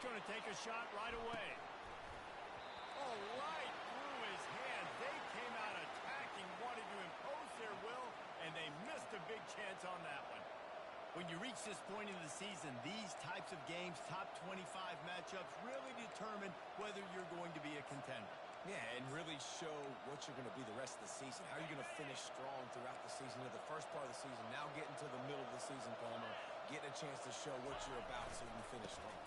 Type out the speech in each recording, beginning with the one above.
going to take a shot right away. Oh, right through his hands. They came out attacking, wanted to impose their will, and they missed a big chance on that one. When you reach this point in the season, these types of games, top 25 matchups, really determine whether you're going to be a contender. Yeah, and really show what you're going to be the rest of the season. How are you going to finish strong throughout the season, or the first part of the season, now getting to the middle of the season, Palmer, getting a chance to show what you're about so you can finish strong.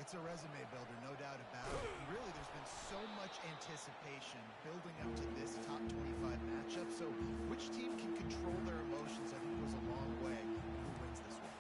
It's a resume builder, no doubt about it. And really, there's been so much anticipation building up to this top 25 matchup. So which team can control their emotions, I think, goes a long way in who wins this one.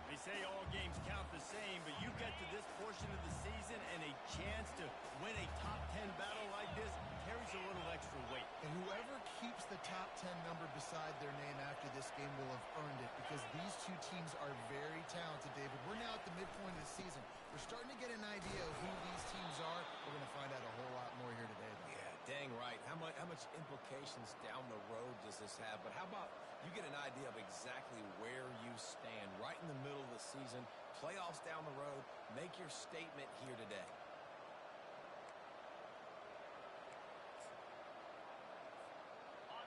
They say all games count the same, but you get to this portion of the season and a chance to win a top 10 battle like this carries a little extra weight. And whoever keeps the top 10 number beside their name after this game will have earned it, because these two teams are very talented, David. We're now at the midpoint of the season. We're starting to get an idea of who these teams are. We're going to find out a whole lot more here today, though. Yeah, dang right. How much implications down the road does this have? But how about you get an idea of exactly where you stand right in the middle of the season, playoffs down the road, make your statement here today.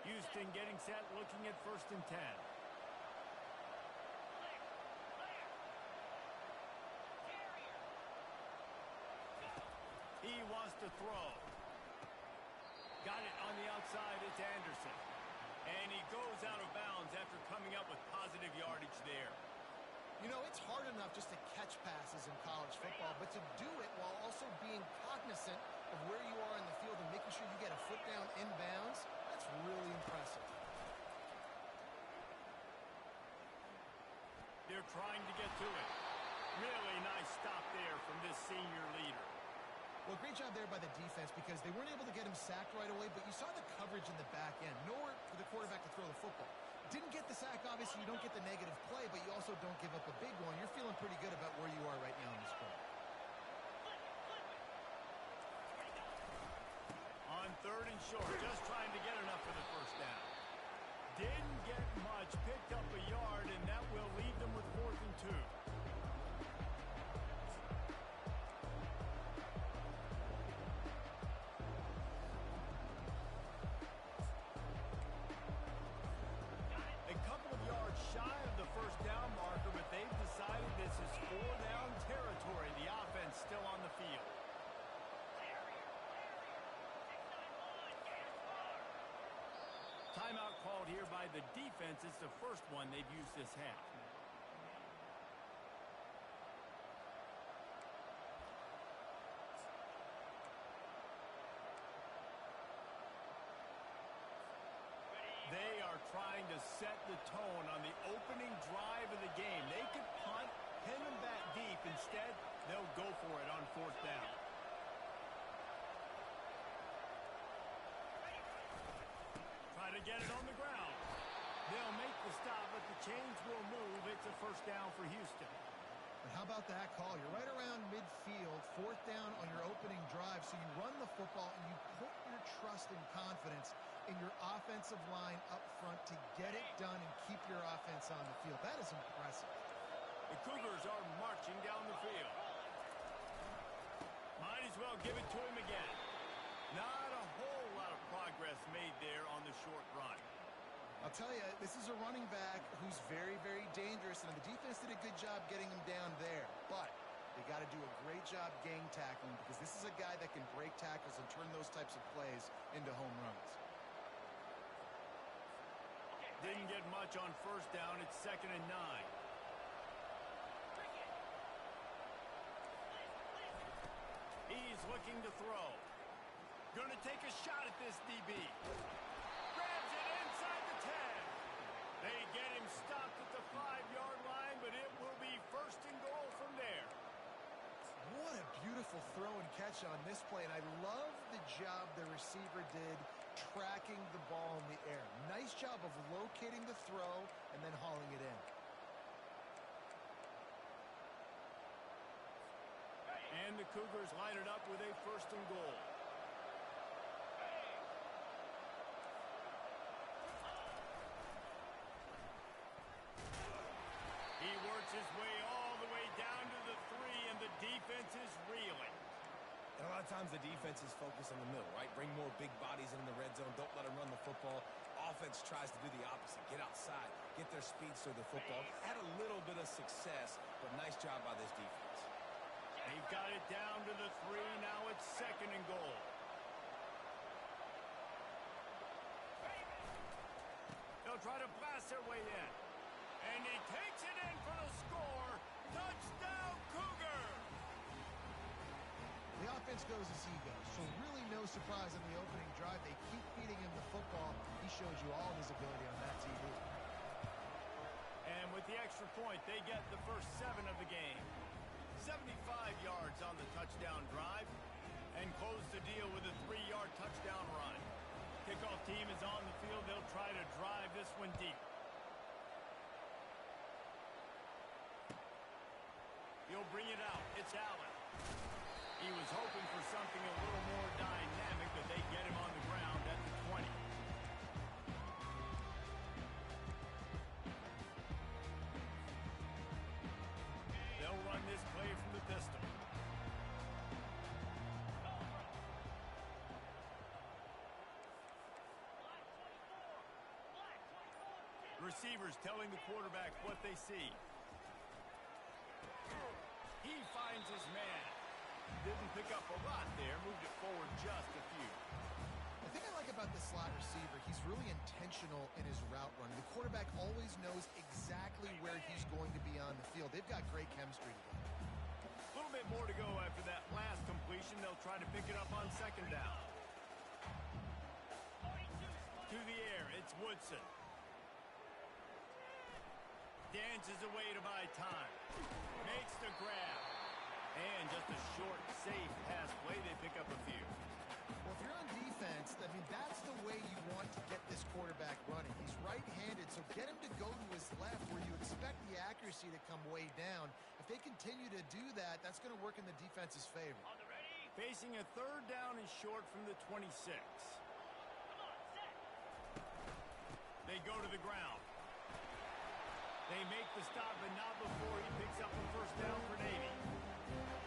Houston getting set, looking at 1st and 10. He wants to throw. Got it on the outside. It's Anderson. And he goes out of bounds after coming up with positive yardage there. You know, it's hard enough just to catch passes in college football, but to do it while also being cognizant of where you are in the field and making sure you get a foot down inbounds, that's really impressive. They're trying to get to it. Really nice stop there from this senior leader. Well, great job there by the defense, because they weren't able to get him sacked right away, but you saw the coverage in the back end. Nowhere for the quarterback to throw the football. Didn't get the sack, obviously. You don't get the negative play, but you also don't give up a big one. You're feeling pretty good about where you are right now in this play. On 3rd and short, just trying to get enough for the 1st down. Didn't get much, picked up a yard, and that will leave them with 4th and 2. Shy of the 1st down marker, but they've decided this is 4-down territory. The offense still on the field. Timeout called here by the defense. It's the first one they've used this half. They are trying to set the tone on the opening drive of the game. They could punt, pin them back deep. Instead, they'll go for it on 4th down. Try to get it on the ground. They'll make the stop, but the chains will move. It's a 1st down for Houston. But how about that call? You're right around midfield, 4th down on your opening drive, so you run the football and you put your trust and confidence in your offensive line up front to get it done and keep your offense on the field. That is impressive. The Cougars are marching down the field. Might as well give it to him again. Not a whole lot of progress made there on the short run. I'll tell you, this is a running back who's very, very dangerous, and the defense did a good job getting him down there. But they got to do a great job gang tackling, because this is a guy that can break tackles and turn those types of plays into home runs. Didn't get much on 1st down. It's 2nd and 9. He's looking to throw. Going to take a shot at this DB. Grabs it inside the 10. They get him stopped at the 5-yard line, but it will be 1st and goal from there. What a beautiful throw and catch on this play, and I love the job the receiver did tracking the ball in the air. Nice job of locating the throw and then hauling it in. And the Cougars line it up with a 1st and goal. He works his way all the way down to the 3, and the The defense is reeling. And a lot of times the defense is focused on the middle, right? Bring more big bodies into the red zone. Don't let them run the football. Offense tries to do the opposite. Get outside. Get their speed to the football. Had a little bit of success, but nice job by this defense. They've got it down to the 3. Now it's 2nd and goal. They'll try to blast their way in. And he takes it in for the score. Touchdown, Cougar! The offense goes as he goes, so really no surprise on the opening drive. They keep feeding him the football. He shows you all his ability on that TV. And with the extra point, they get the first 7 of the game. 75 yards on the touchdown drive, and close the deal with a 3-yard touchdown run. Kickoff team is on the field. They'll try to drive this one deep. He'll bring it out. It's Allen. He was hoping for something a little more dynamic, but they get him on the ground at the 20. They'll run this play from the pistol. Receivers telling the quarterback what they see. He finds his man. Didn't pick up a lot there. Moved it forward just a few. The thing I like about the slot receiver, he's really intentional in his route run. The quarterback always knows exactly where he's going to be on the field. They've got great chemistry together. A little bit more to go after that last completion. They'll try to pick it up on 2nd down. To the air, it's Woodson. Dances away to buy time. Makes the grab. And just a short, safe pass play. They pick up a few. Well, if you're on defense, I mean, that's the way you want to get this quarterback running. He's right-handed, so get him to go to his left where you expect the accuracy to come way down. If they continue to do that, that's going to work in the defense's favor. Facing a 3rd down and short from the 26. They go to the ground. They make the stop, but not before he picks up a 1st down for Navy.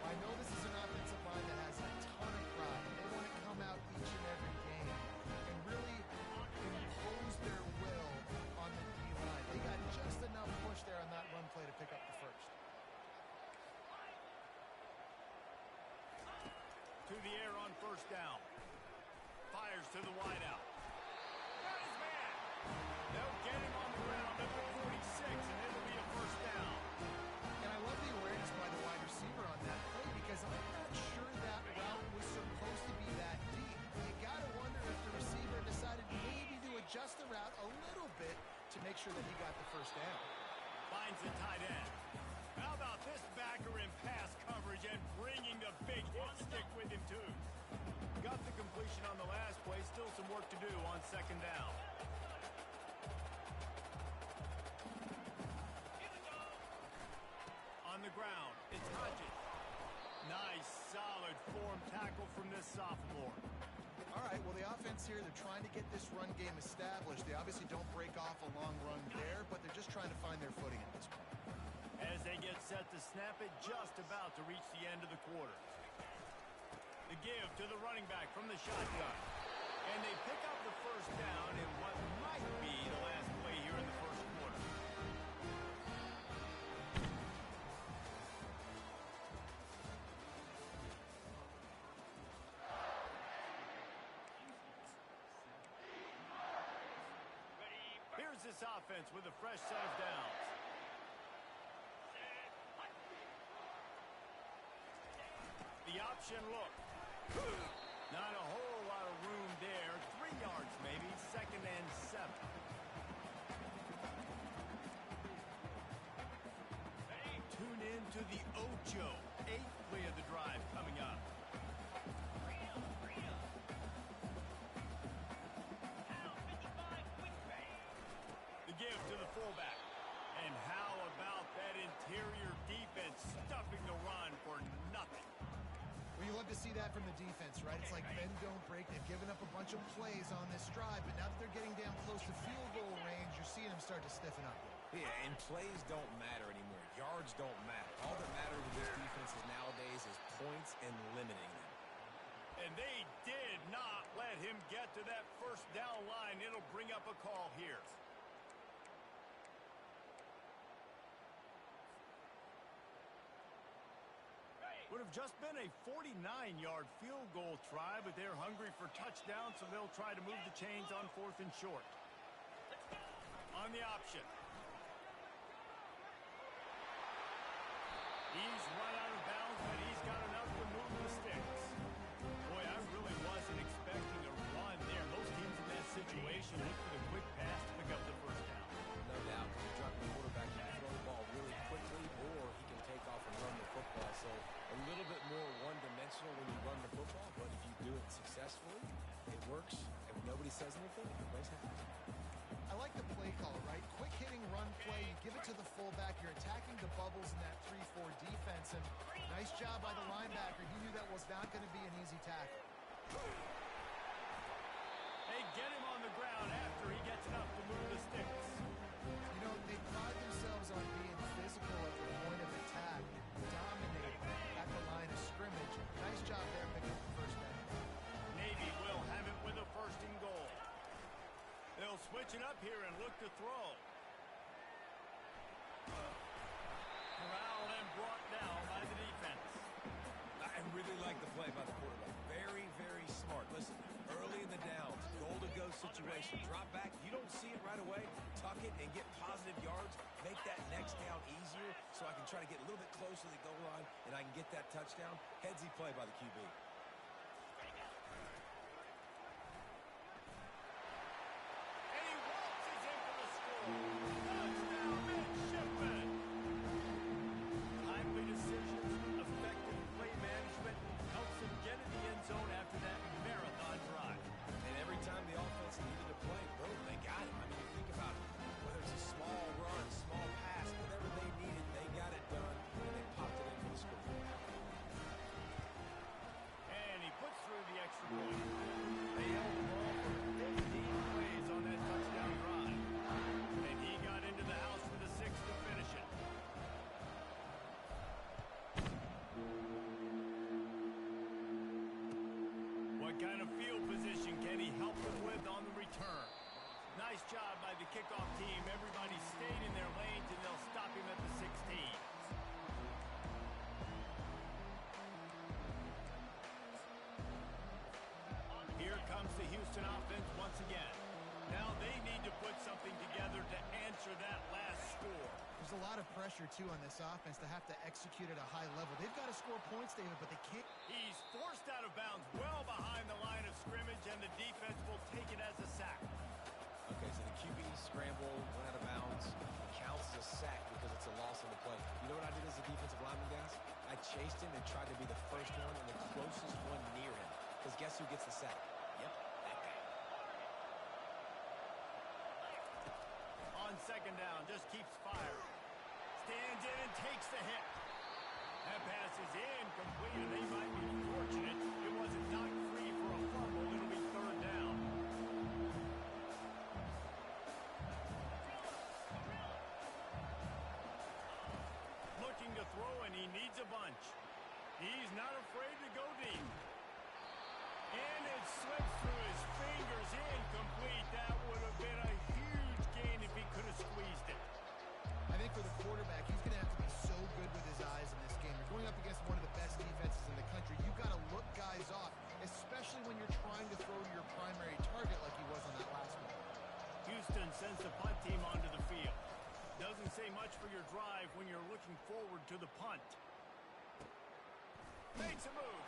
I know this is an offensive line that has a ton of pride. They want to come out each and every game and really impose their will on the D-line. They got just enough push there on that run play to pick up the 1st. To the air on 1st down. Fires to the wideout. Got his man. They'll get him on the ground at the 46, and it'll be a 1st down. And I love the awareness by the wide receiver on that play because I'm not sure that route was supposed to be that deep. You got to wonder if the receiver decided maybe to adjust the route a little bit to make sure that he got the 1st down. Finds the tight end. How about this backer in pass coverage and bringing the big hit stick with him, too? Got the completion on the last play. Still some work to do on 2nd down. On the ground, it's Hodges. Nice, solid form tackle from this sophomore. All right, well, the offense here, they're trying to get this run game established. They obviously don't break off a long run there, but they're just trying to find their footing at this point. As they get set to snap it, just about to reach the end of the quarter. The give to the running back from the shotgun. And they pick up the 1st down in what might be the last play here in the 1st quarter. Here's this offense with a fresh set of downs. The option look. Not a whole lot of room there. 3 yards maybe. 2nd and 7. Tune in to the Ocho. 8th play of the drive coming up. The give to the fullback. And how about that interior defense stuffing the run for nothing? Well, you love to see that from the defense, right? It's like bend, don't break. They've given up a bunch of plays on this drive, but now that they're getting down close to field goal range, you're seeing them start to stiffen up. Yeah, and plays don't matter anymore. Yards don't matter. All that matters with this defense nowadays is points and limiting them. And they did not let him get to that first down line. It'll bring up a call here. Would have just been a 49-yard field goal try, but they're hungry for touchdowns, so they'll try to move the chains on 4th and short. On the option. He's run out of bounds, but he's got enough to move the sticks. Boy, I really wasn't expecting a run there. Most teams in that situation look for the quick pass to pick up the first down. No doubt. When you drop the quarterback, you can throw the ball really quickly, or he can take off and run the football. So a little bit more one-dimensional when you run the football, but if you do it successfully, it works. If nobody says anything, everybody's happy. I like the play call, right? Quick hitting run play. You give it to the fullback. You're attacking the bubbles in that 3-4 defense. And nice job by the linebacker. He knew that was not going to be an easy tackle. They get him on the ground after he gets enough to move the sticks. You know, they pride themselves on being physical at the point of attack, dominating at the line of scrimmage. Nice job there picking up the first down. Navy will have it with a 1st and goal. They'll switch it up here and look to throw. Corralled and brought down by the defense. I really like the play by the quarterback. Very, very smart. Listen, early in the downs, goal-to-go situation. Drop back. You don't see it right away. Tuck it and get positive yards. Make that next down easier so I can try to get a little bit closer to the goal line and I can get that touchdown. Headsy play by the QB. What kind of field position can he help them with on the return? Nice job by the kickoff team. Everybody stayed in their lanes, and they'll stop him at the 16. Here comes the Houston offense once again. Now they need to put something together to answer that last score. There's a lot of pressure, too, on this offense to have to execute at a high level. They've got to score points, David, but they can't. He's forced out of bounds well behind the line of scrimmage, and the defense will take it as a sack. Okay, so the QB scramble, went out of bounds. It counts as a sack because it's a loss on the play. You know what I did as a defensive lineman, guys? I chased him and tried to be the first one and the closest one near him. Because guess who gets the sack? Yep, that guy. On 2nd down, just keeps firing. Stands in and takes the hit. That pass is incomplete, and they might be fortunate it wasn't knocked free for a fumble. It'll be 3rd down. Looking to throw, and he needs a bunch. He's not afraid to go deep. And it slips through his fingers. Incomplete. That would have been a huge gain if he could have squeezed it. I think for the quarterback, he's going to have to be so good with his eyes in this game. You're going up against one of the best defenses in the country. You've got to look guys off, especially when you're trying to throw to your primary target like he was on that last one. Houston sends the punt team onto the field. Doesn't say much for your drive when you're looking forward to the punt. Makes a move.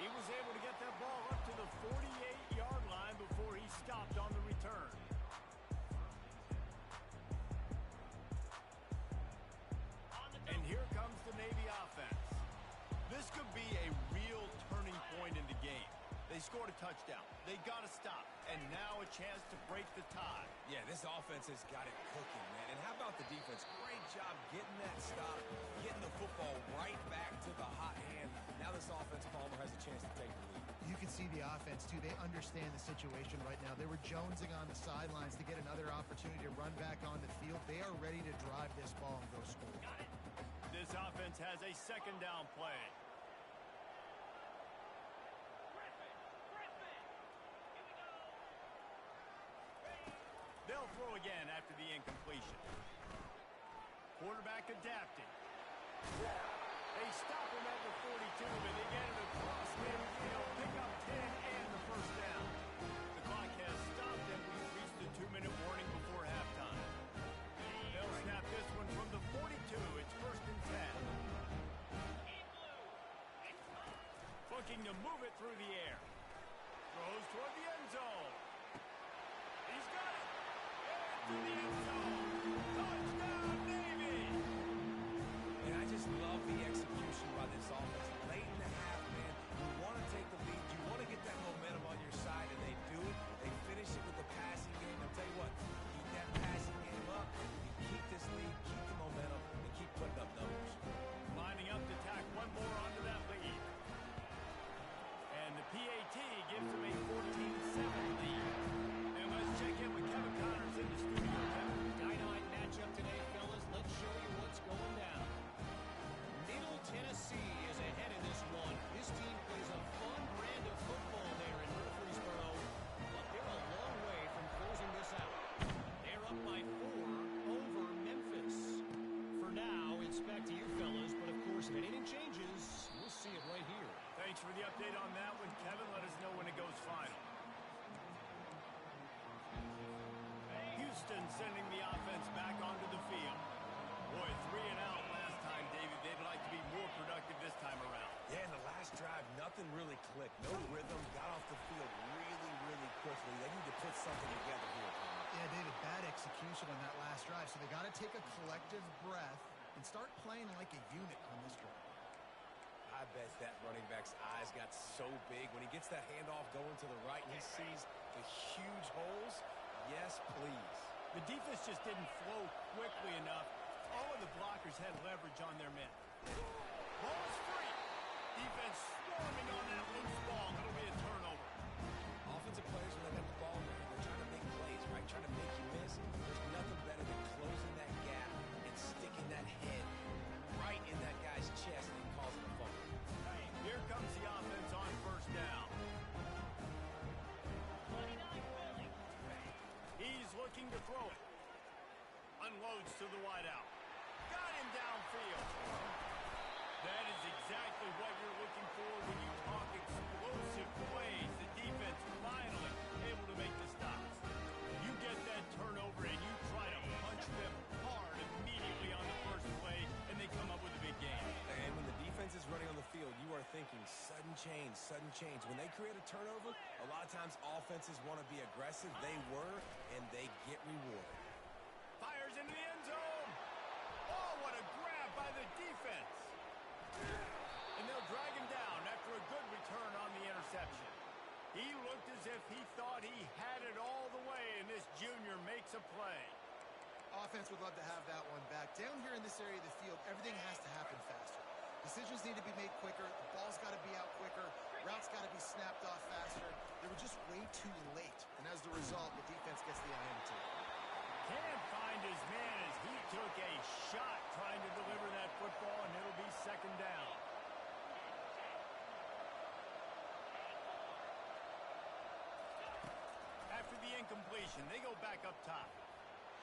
He was able to get that ball up to the 48-yard line before he stopped on the return. And here comes the Navy offense. This could be a real turning point in the game. They scored a touchdown. They got to stop. And now a chance to break the tie. Yeah, this offense has got it cooking, man. And how about the defense? Great job getting that stop, getting the football right back to the hot hand. Now this offense, Palmer, has a chance to take the lead. You can see the offense, too. They understand the situation right now. They were jonesing on the sidelines to get another opportunity to run back on the field. They are ready to drive this ball and go score. This offense has a second down play. They'll throw again after the incompletion. Quarterback adapting. They stop him at the 42, but they get it across midfield. Pick up 10 and the first down. The clock has stopped, and we've reached the 2-minute warning before halftime. They'll snap this one from the 42. It's first and 10. Looking to move it through the air. Throws toward the end zone. He's got it. And to the end zone. Touchdown, Navy! And I just love the execution by this offense. Late in the half, man, you want to take the lead. You want to get that momentum on your side, and they do it. They finish it with the passing game. I'll tell you what, keep that passing game up. You keep this lead, keep the momentum, and keep putting up numbers. Lining up to tack one more onto that lead. And the PAT gives them a 14-7 lead. And let's check in with Kevin Connors in the studio. Kevin. Dynamite matchup today, fellas. Let's show you what's going down. Middle Tennessee is ahead in this one. This team plays a fun brand of football there in Murfreesboro, but they're a long way from closing this out. They're up by 4 over Memphis. For now, it's back to you, fellas, but of course, if anything changes, we'll see it right here. Thanks for the update on that one, Kevin. Let us know when it goes final. Houston sending the offense back onto the field. Boy, 3 and out last time, David. They'd like to be more productive this time around. Yeah, in the last drive, nothing really clicked. No rhythm, got off the field really, really quickly. They need to put something together here. Yeah, David, bad execution on that last drive, so they got to take a collective breath and start playing like a unit on this drive. I bet that running back's eyes got so big when he gets that handoff going to the right and he sees the huge holes. Yes, please. The defense just didn't flow quickly enough. All of the blockers had leverage on their men. Ball is free. Defense swarming on that loose ball. It'll be a turnover. Offensive players, when they got the ball in their hand, they're trying to make plays, right? Trying to make you miss. There's nothing better than closing that gap and sticking that head right in that guy's chest and causing a fumble. Here comes the offense on first down. He's looking to throw it. Unloads to the wideout. Got him downfield. That is exactly what you're looking for when you talk explosive plays. The defense finally able to make the stops. You get that turnover and you try to punch them hard immediately on the first play, and they come up with a big game. And when the defense is running on the field, you are thinking sudden change, sudden change. When they create a turnover, a lot of times offenses want to be aggressive. They were, and they get rewarded. Fires into the end zone. Oh, what a grab by the defense. And they'll drag him down after a good return on the interception. He looked as if he thought he had it all the way, and this junior makes a play. Offense would love to have that one back. Down here in this area of the field, everything has to happen faster. Decisions need to be made quicker. The ball's got to be out quicker. Routes got to be snapped off faster. They were just way too late. And as the result, the defense gets the INT. Can't find his man as he took a shot trying to deliver that football, and it'll be second down. After the incompletion, they go back up top.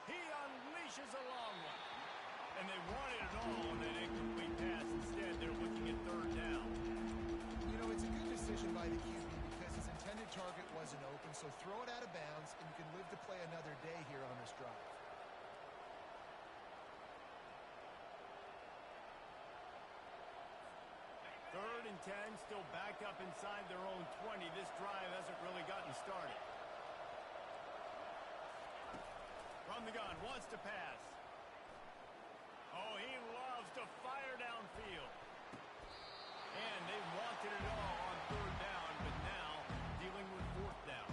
He unleashes a long one. And they wanted it all on that incomplete pass. Instead, they're looking at third down. You know, it's a good decision by the QB because his intended target wasn't open, so throw it out of bounds, and you can live to play another day here on this drive. Third and 10, still back up inside their own 20. This drive hasn't really gotten started. From the gun, wants to pass. Oh, he loves to fire downfield. And they wanted it all on third down, but now dealing with fourth down.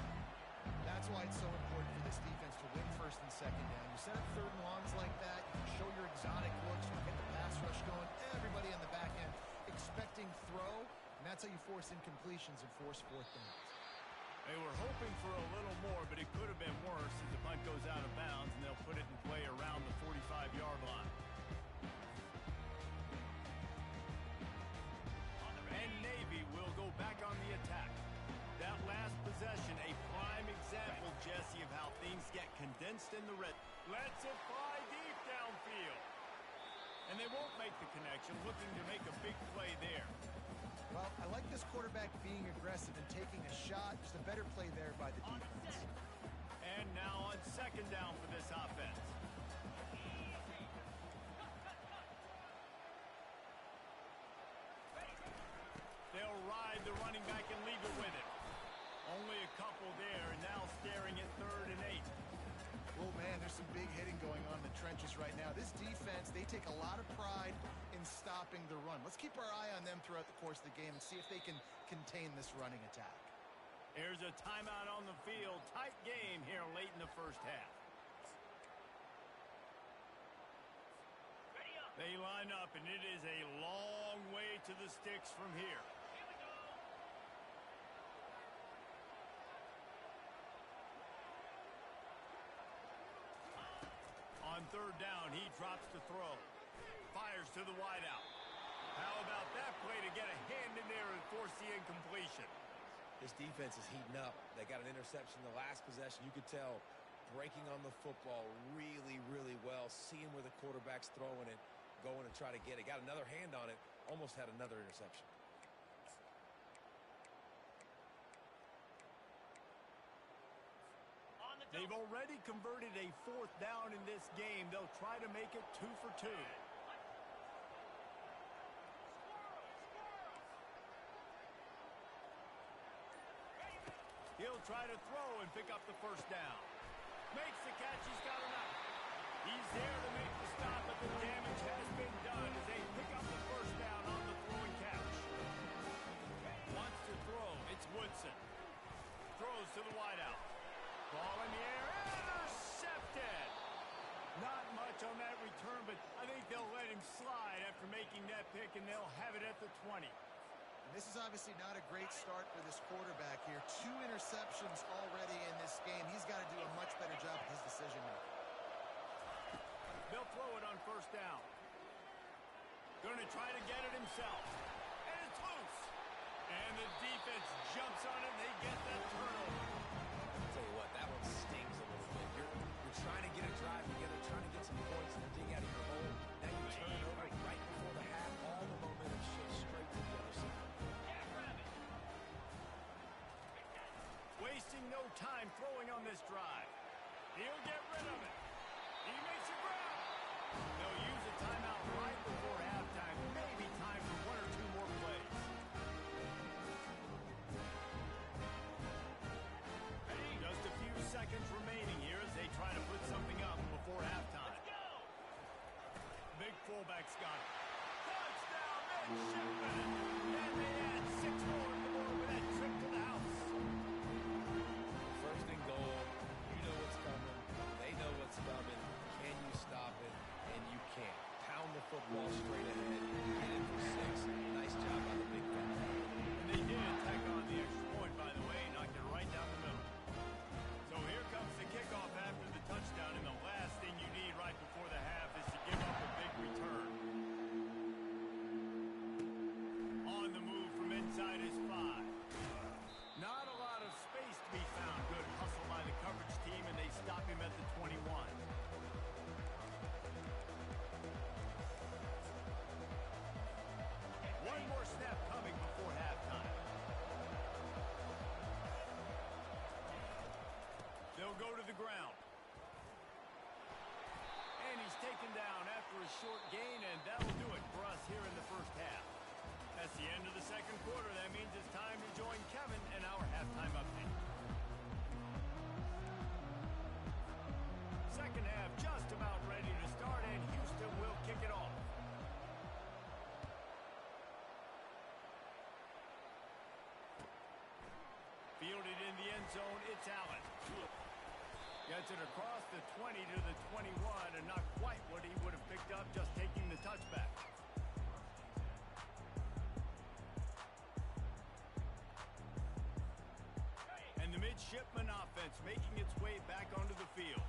That's why it's so important for this defense to win first and second down. You set up third and longs like that, you can show your exotic looks, you can get the pass rush going, everybody on the back end expecting throw, and that's how you force force incompletions and force fourth downs. They were hoping for a little more, but it could have been worse as the punt goes out of bounds, and they'll put it in play around the 45-yard line. And Navy will go back on the attack. That last possession, a prime example, Jesse, of how things get condensed in the red. Lets it fly deep downfield. And they won't make the connection, looking to make a big play there. Well, I like this quarterback being aggressive and taking a shot. Just a better play there by the defense. And now on second down for this offense. They'll ride the running back and leave it with it. Only a couple there, and now staring at 3rd and 8. Oh, man, there's some big hitting going on in the trenches right now. This defense, they take a lot of pride in stopping the run. Let's keep our eye on them throughout the course of the game and see if they can contain this running attack. Here's a timeout on the field. Tight game here late in the first half. They line up, and it is a long way to the sticks from here. On 3rd down, he drops the throw. Fires to the wideout. How about that play to get a hand in there and force the incompletion? This defense is heating up. They got an interception in the last possession. You could tell breaking on the football really, really well, seeing where the quarterback's throwing it, going to try to get it. Got another hand on it, almost had another interception. They've already converted a 4th down in this game. They'll try to make it 2 for 2. He'll try to throw and pick up the 1st down. Makes the catch. He's got enough. He's there to make the stop, but the damage has been done as they pick up the 1st down on the throwing catch. Wants to throw. It's Woodson. Throws to the wideout. Ball in the air, intercepted. Not much on that return, but I think they'll let him slide after making that pick, and they'll have it at the 20. And this is obviously not a great start for this quarterback here. 2 interceptions already in this game. He's got to do a much better job with his decision-making. They'll throw it on 1st down. Going to try to get it himself. And it's loose. And the defense jumps on it, and they get that turnover. Tell you what, that one stings a little bit. You're trying to get a drive together, trying to get some points and dig out of your hole. Now you turn it over right before the half. All the momentum shifts straight to the other side. Wasting no time throwing on this drive. He'll get rid of it. He makes a grab. They'll use a timeout right before halftime. Maybe time for 1 or 2 more plays. Just a few seconds remaining here as they try to put something up before halftime. Big fullback's got it. Touchdown, midshipman! And they add 6 more on the board with that trip to the house. 1st and goal. You know what's coming. They know what's coming. Can you stop it? And you can't. Pound the football straight ahead. Get in for 6. Nice job by the big guy. And they did tack on the extra point, by the way, knocked it right down the middle. So here comes the kickoff after the touchdown, and the last thing you need right before the half is to give up a big return. On the move from inside his 5. Not a lot of space to be found. Good hustle by the coverage team, and they stop him at the 21. One more snap coming before halftime. They'll go to the ground. And he's taken down after a short gain, and that'll do it for us here in the first half. That's the end of the second quarter. That means it's time to join Kevin and our halftime update. Second half just about ready to start, and Houston will kick it off. Fielded in the end zone, it's Allen. Gets it across the 20 to the 21, and not quite what he would have picked up just taking the touchback. offense making its way back onto the field.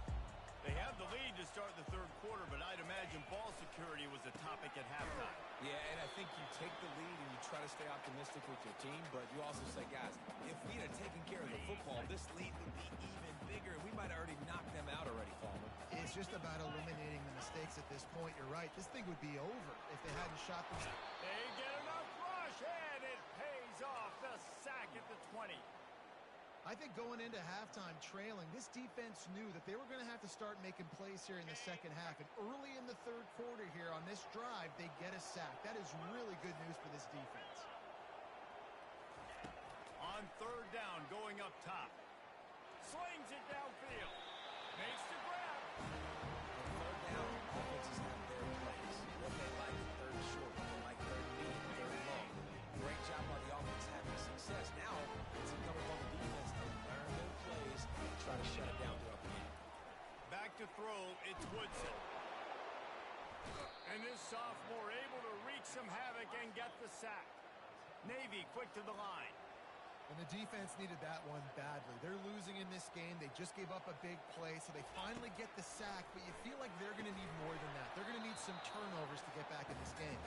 They have the lead to start the third quarter, but I'd imagine ball security was a topic at halftime. Yeah, and I think you take the lead and you try to stay optimistic with your team, but you also say, guys, if we had taken care of the football, this lead would be even bigger, and we might have already knocked them out already, Palmer. It's just about eliminating the mistakes at this point. You're right. This thing would be over if they hadn't shot them. They get enough rush, and it pays off. The sack at the 20. I think going into halftime trailing, this defense knew that they were going to have to start making plays here in the second half. And early in the third quarter here on this drive, they get a sack. That is really good news for this defense. On third down, going up top. Slings it downfield. Makes the grab. On third down, offenses have their plays. What they like is third and short. What they like third and deep, third and long. Great job by the offense having success. Now, it's incumbent on the defense to learn their plays and try to shut it down throughout the game. Back to throw, it's Woodson. And this sophomore able to wreak some havoc and get the sack. Navy quick to the line. And the defense needed that one badly. They're losing in this game. They just gave up a big play, so they finally get the sack, but you feel like they're going to need more than that. They're going to need some turnovers to get back in this game.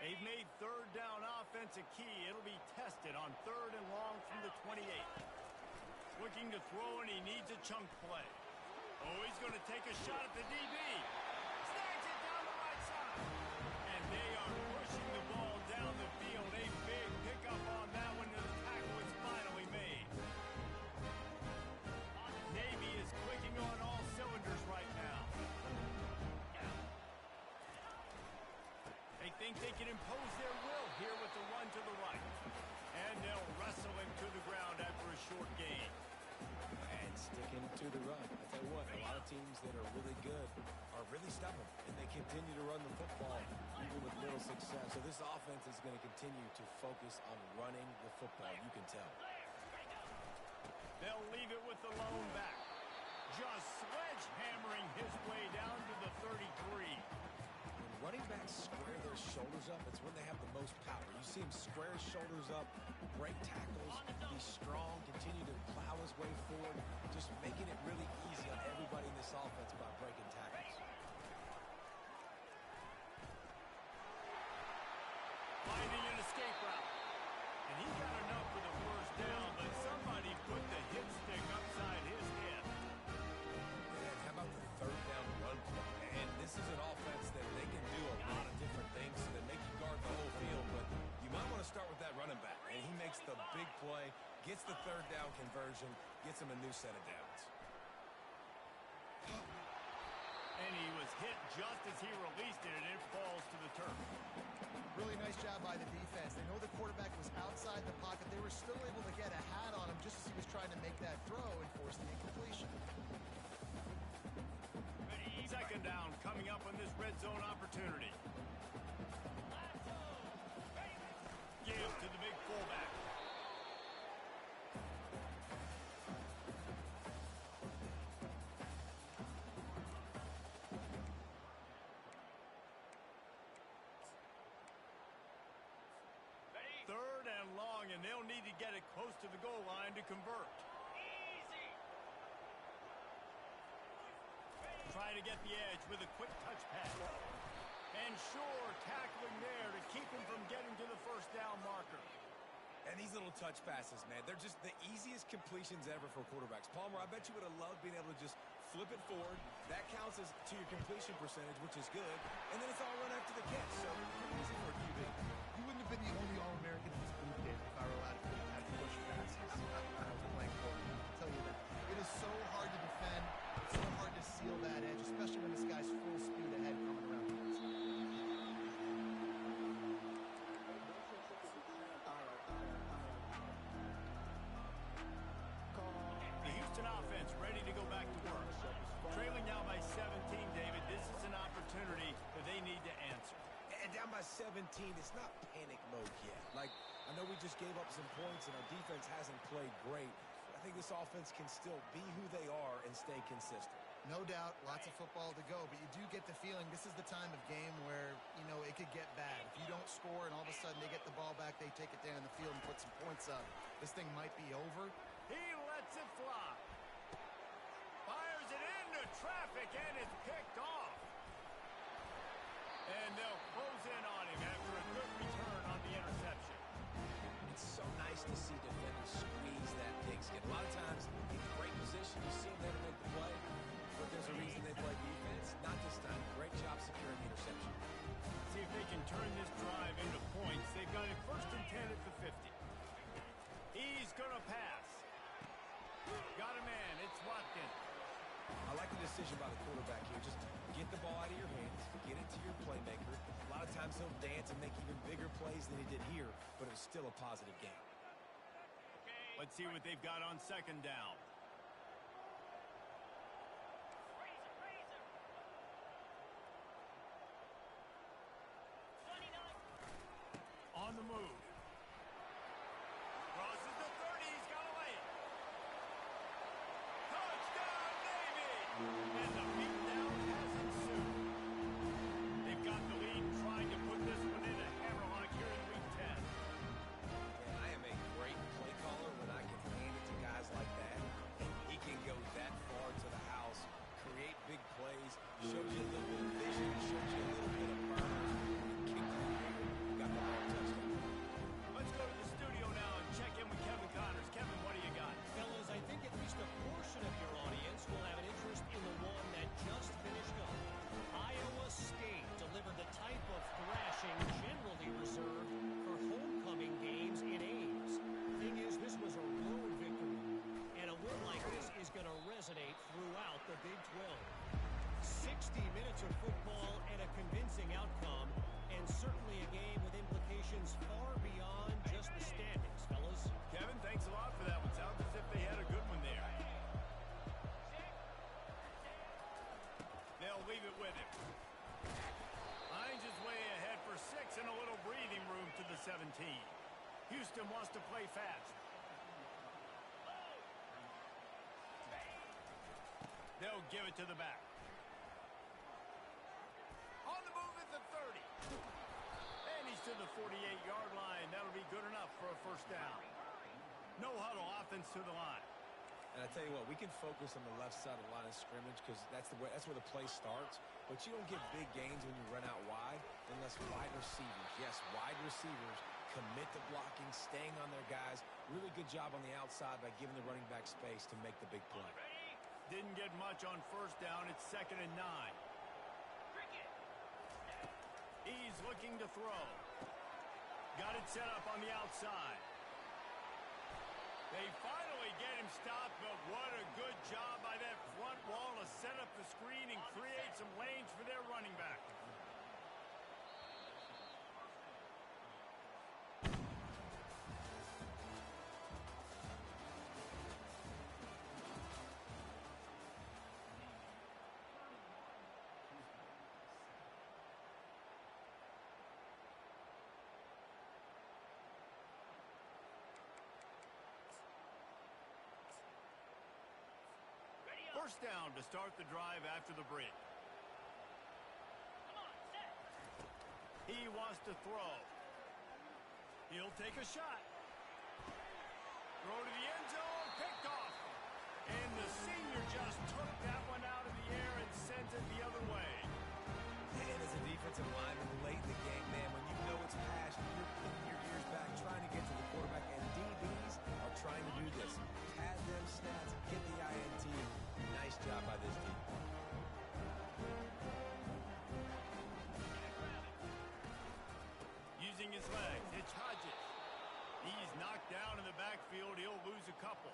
They've made third down offense a key. It'll be tested on third and long from the 28. Looking to throw, and he needs a chunk play. Oh, he's going to take a shot at the DB. Snags it down the right side. And they are pushing the ball down the field. A big pickup on that one, and the tackle is finally made. Navy is clicking on all cylinders right now. They think they can impose their will here with the run to the right. And they'll wrestle him to the ground after a short gain. And sticking to the run. I tell you what, a lot of teams that are really good are really stubborn, and they continue to run the football even with little success. So this offense is going to continue to focus on running the football, you can tell. They'll leave it with the lone back. Just sledgehammering his way down to the 33. When running backs square their shoulders up, it's when they have the most power. You see him square his shoulders up, break tackles, be strong, continue to plow his way forward, just making it really easy on everybody in this offense by breaking tackles. Finding an escape route. And he got enough for the first down, but somebody put the hip stick upside his head. And how about the third down run play? And this is an offense that they can do a lot of different things so they make you guard the whole field, but you might want to start with that running back. And he makes the big play, gets the third down conversion, gets him a new set of downs. And he was hit just as he released it, and it falls to the turf. Really nice job by the defense. They know the quarterback was outside the pocket. They were still able to get a hat on him just as he was trying to make that throw and force the incompletion. Second down coming up on this red zone opportunity. Give to the big fullback. Third and long, and they'll need to get it close to the goal line to convert. Trying to get the edge with a quick touch pass. And Shore tackling there to keep him from getting to the first down marker. And these little touch passes, man, they're just the easiest completions ever for quarterbacks. Palmer, I bet you would have loved being able to just flip it forward. That counts as to your completion percentage, which is good. And then it's all run after the catch. So pretty easy for a QB. You wouldn't have been the only All-American in this group, David, if I were allowed to put that push passes. I was playing for you. I'll tell you that. It is so hard to defend. It's so hard to seal that edge, especially when this guy's full speed ahead coming around the outside. The Houston offense ready to go back to work. Trailing now by 17, David. This is an opportunity that they need to answer. And down by 17, it's not panic mode yet. Like, I know we just gave up some points and our defense hasn't played great. But I think this offense can still be who they are and stay consistent. No doubt, lots of football to go, but you do get the feeling this is the time of game where, you know, it could get bad. If you don't score and all of a sudden they get the ball back, they take it down the field and put some points up, this thing might be over. He lets it fly. Fires it into traffic, and it's picked off. And they'll close in on him after a good return on the interception. It's so nice to see defenders squeeze that pigskin. A lot of times, in great position, you see them never make the play, but there's a reason they play defense. Not this time. Great job securing the interception. See if they can turn this drive into points. They've got it 1st and 10 at the 50. He's going to pass. Got a man. It's Watkins. I like the decision by the quarterback here. Just get the ball out of your hands, get it to your playmaker. A lot of times he'll dance and make even bigger plays than he did here, but it was still a positive game. Let's see what they've got on 2nd down. On the move. Crosses the 30. He's got a lane. Touchdown, Navy! And the beatdown has ensued. They've got the lead, trying to put this one in a hammerlock here in Week 10. And I am a great play caller when I can hand it to guys like that. And he can go that far to the house, create big plays, shows you a little bit of vision, shows you a little bit of burn, and kick it in there. Got the ball touchdown. Let's go to the studio now and check in with Kevin Connors. Kevin, what do you got? Fellas, I think at least a portion of your audience will have an interest in the one that just finished up. Iowa State delivered the type of thrashing generally reserved for homecoming games in Ames. Thing is, this was a road victory, and a win like this is going to resonate throughout the Big 12. 60 minutes of football and a convincing outcome, and certainly a game with implications far beyond just the standings, fellas. Kevin, thanks a lot for that one. Sounds as if they had a good one there. They'll leave it with him. Finds his way ahead for 6 and a little breathing room to the 17. Houston wants to play fast. They'll give it to the back. On the move at the 30. And he's to the 48-yard line. That'll be good enough for a 1st down. No huddle offense to the line. And I tell you what, we can focus on the left side of the line of scrimmage because that's where the play starts. But you don't get big gains when you run out wide unless wide receivers, yes, wide receivers commit to blocking, staying on their guys. Really good job on the outside by giving the running back space to make the big play. Didn't get much on 1st down. It's 2nd and 9. He's looking to throw. Got it set up on the outside. They finally get him stopped, but what a good job by that front wall to set up the screen and create some lanes for their running back. First down to start the drive after the break. He wants to throw. He'll take a shot. Throw to the end zone, picked off. And the senior just took that one out of the air and sent it the other way. And as a defensive lineman late in the game, man, when you know it's passion, you're putting your ears back, trying to get to the quarterback, and DBs are trying to do this. Pad them stats, get the INT. Nice job by this team. Using his legs, it's Hodges. He's knocked down in the backfield. He'll lose a couple.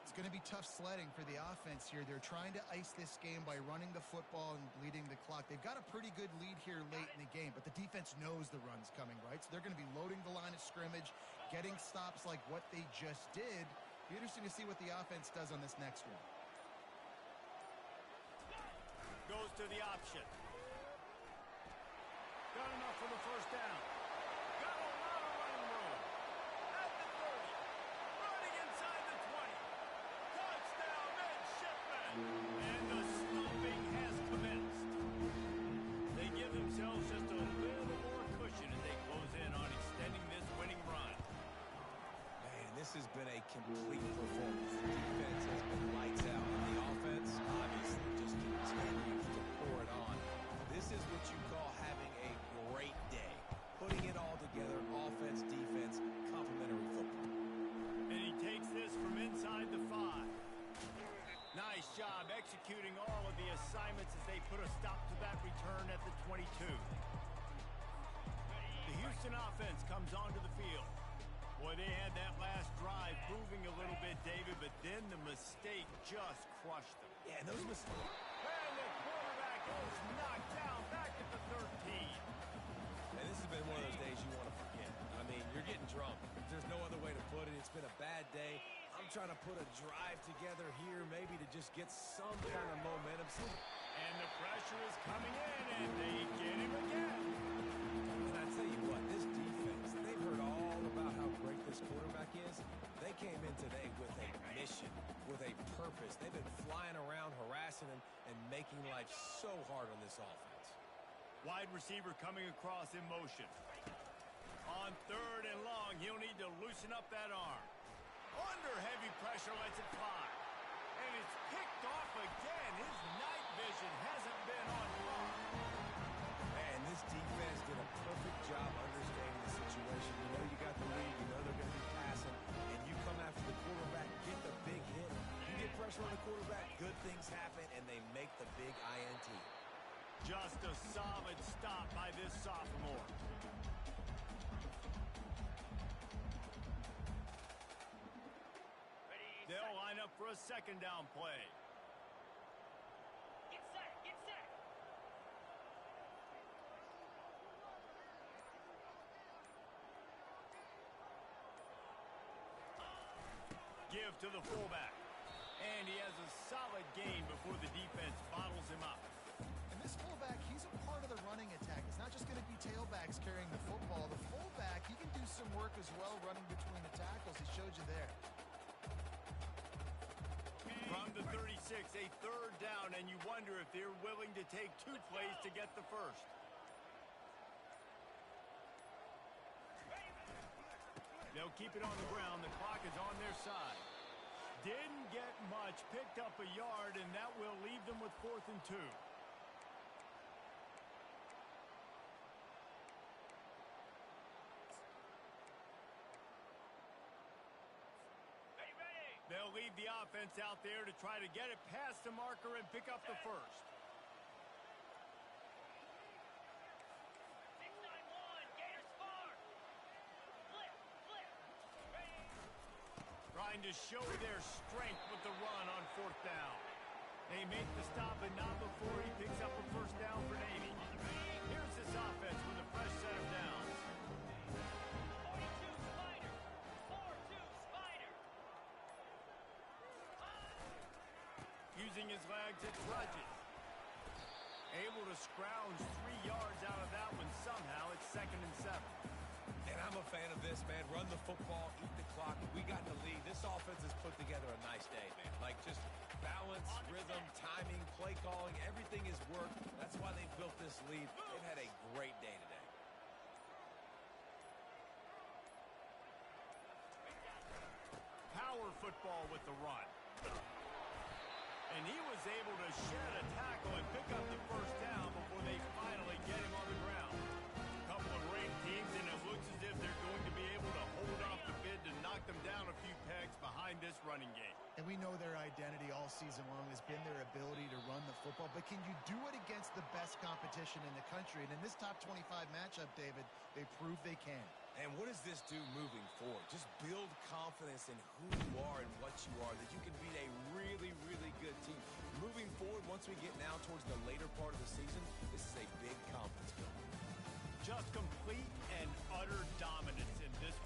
It's going to be tough sledding for the offense here. They're trying to ice this game by running the football and bleeding the clock. They've got a pretty good lead here late in the game, but the defense knows the run's coming, right? So they're going to be loading the line of scrimmage, getting stops like what they just did. Be interesting to see what the offense does on this next one. Goes to the option. Got enough for the 1st down. Got a lot of running room. At the 30. Running inside the 20. Touchdown, midshipman. And the This has been a complete performance. The defense has been lights out, and the offense obviously just continues to pour it on. This is what you call having a great day. Putting it all together, offense, defense, complementary football. And he takes this from inside the 5. Nice job executing all of the assignments as they put a stop to that return at the 22. The Houston offense comes onto the field. Boy, they had that last drive moving a little bit, David, but then the mistake just crushed them. Yeah, those mistakes. And the quarterback is knocked down back at the 13. And this has been one of those days you want to forget. I mean, you're getting drunk. There's no other way to put it. It's been a bad day. I'm trying to put a drive together here maybe to just get some kind of momentum. And the pressure is coming in, and they get him again. And I tell you what, this defense, they've heard all about how great this quarterback is. They came in today with a mission, with a purpose. They've been flying around, harassing him, and making life so hard on this offense. Wide receiver coming across in motion. On 3rd and long, he'll need to loosen up that arm. Under heavy pressure, lets it fly. And it's picked off again. His night vision hasn't been on par. And this defense did a perfect job understanding the situation. You know you got the lead. You know they're going to be passing. And you come after the quarterback, get the big hit. You get pressure on the quarterback, good things happen, and they make the big INT. Just a solid stop by this sophomore. They'll line up for a 2nd down play. Get set, get set. Give to the fullback. And he has a solid gain before the defense bottles him up. And this fullback, he's a part of the running attack. It's not just going to be tailbacks carrying the football. The fullback, he can do some work as well running between the tackles. He showed you there. From the 36, a 3rd down, and you wonder if they're willing to take 2 plays to get the first. They'll keep it on the ground. The clock is on their side. Didn't get much, picked up a yard, and that will leave them with 4th and 2. They'll leave the offense out there to try to get it past the marker and pick up the first. 6-9-1, Gators far. Flip, flip. Trying to show their strength with the run on 4th down. They make the stop, but not before he picks up a 1st down for Navy. Here's this offense with a fresh set of downs. 42 Spider. 4-2 Spider. Using his legs, it trudges. Able to scrounge 3 yards out of that one somehow. It's 2nd and 7. And I'm a fan of this, man. Run the football, eat the clock. We got in the lead. This offense has put together a nice day, man. Like just balance, rhythm, timing, play calling. Everything has worked. That's why they built this lead. They've had a great day today. Power football with the run. And he was able to shed a tackle and pick up the 1st down before they finally get him on the ground. A couple of ranked teams, and it looks as if they're going to be able to hold off the bid to knock them down a few pegs behind this running game. And we know their identity all season long has been their ability to run the football. But can you do it against the best competition in the country? And in this top 25 matchup, David, they prove they can. And what does this do moving forward? Just build confidence in who you are and what you are, that you can beat a really, really good team. Moving forward, once we get now towards the later part of the season, this is a big confidence builder. Just complete and utter dominance in this